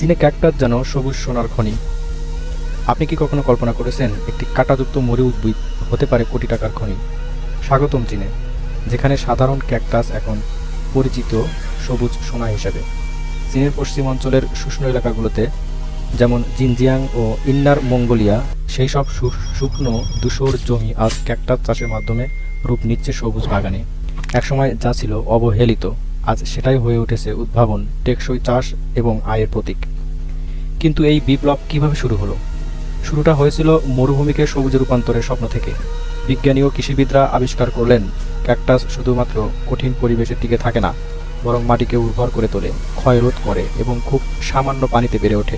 চীনে ক্যাকটাস যেন সবুজ সোনার খনি। আপনি কি কখনো কল্পনা করেছেন একটি কাঁটাযুক্ত মরু উদ্ভিদ হতে পারে কোটি টাকার খনি? স্বাগতম চীনে, যেখানে সাধারণ ক্যাকটাস এখন পরিচিত সবুজ সোনা হিসেবে। চীনের পশ্চিম অঞ্চলের শুষ্ক এলাকাগুলোতে, যেমন জিনজিয়াং ও ইন্নার মঙ্গোলিয়া, সেই সব শুকনো ধূসর জমি আজ ক্যাকটাস চাষের মাধ্যমে রূপ নিচ্ছে সবুজ বাগানে। একসময় যা ছিল অবহেলিত, আজ সেটাই হয়ে উঠেছে উদ্ভাবন, টেকসই চাষ এবং আয়ের প্রতীক। কিন্তু এই বিপ্লব কিভাবে শুরু হলো? শুরুটা হয়েছিল মরুভূমিকে সবুজে রূপান্তরের স্বপ্ন থেকে। বিজ্ঞানী ও কৃষিবিদরা আবিষ্কার করলেন, ক্যাকটাস শুধুমাত্র কঠিন পরিবেশে টিকে থাকে না, বরং মাটিকে উর্বর করে তোলে, ক্ষয়রোধ করে এবং খুব সামান্য পানিতে বেড়ে ওঠে।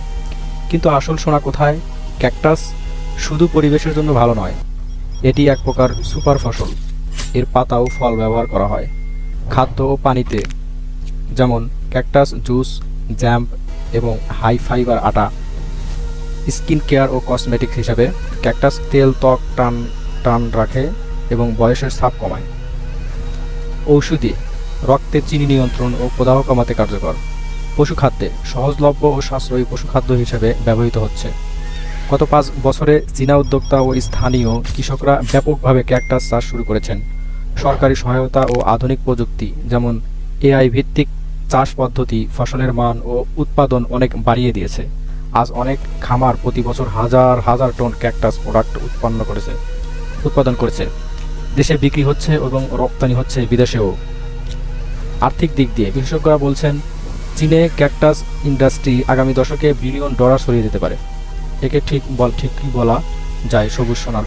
কিন্তু আসল সোনা কোথায়? ক্যাকটাস শুধু পরিবেশের জন্য ভালো নয়, এটি এক প্রকার সুপার ফসল। এর পাতা ও ফল ব্যবহার করা হয় খাদ্য ও পানিতে, যেমন ক্যাকটাস জুস, জ্যাম এবং হাই ফাইবার আটা। স্কিন কেয়ার ও কসমেটিক্স হিসাবে ক্যাকটাস তেল ত্বক টান টান রাখে এবং বয়সের ছাপ কমায়। ঔষধি, রক্তে চিনি নিয়ন্ত্রণ ও প্রদাহ কমাতে কার্যকর। পশুখাদ্যে সহজলভ্য ও সাশ্রয়ী পশুখাদ্য হিসেবে ব্যবহৃত হচ্ছে। গত 5 বছরে চীনা উদ্যোক্তা ও স্থানীয় কৃষকরা ব্যাপকভাবে ক্যাকটাস চাষ শুরু করেছেন। সরকারি সহায়তা ও আধুনিক প্রযুক্তি, যেমন এআই ভিত্তিক চাষ পদ্ধতি, ফসলের মান ও উৎপাদন অনেক বাড়িয়ে দিয়েছে। আজ অনেক খামার প্রতি বছর হাজার হাজার টন ক্যাকটাস প্রোডাক্ট উৎপাদন করেছে। দেশে বিক্রি হচ্ছে এবং রপ্তানি হচ্ছে বিদেশেও। আর্থিক দিক দিয়ে বিশেষজ্ঞরা বলছেন, চীনে ক্যাকটাস ইন্ডাস্ট্রি আগামী দশকে বিলিয়ন ডলার ছড়িয়ে দিতে পারে। একে ঠিকই বলা যায় সবুজ সোনার।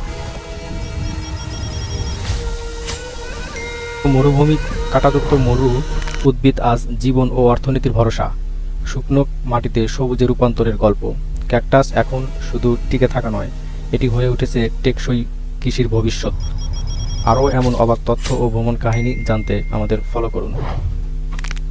মরুভূমি কাঁটাযুক্ত মরু উদ্ভিদ আজ জীবন ও অর্থনীতির ভরসা। শুকনো মাটিতে সবুজে রূপান্তরের গল্প। ক্যাকটাস এখন শুধু টিকে থাকা নয়, এটি হয়ে উঠেছে টেকসই কৃষির ভবিষ্যৎ। আরও এমন অবাক তথ্য ও ভ্রমণ কাহিনী জানতে আমাদের ফলো করুন।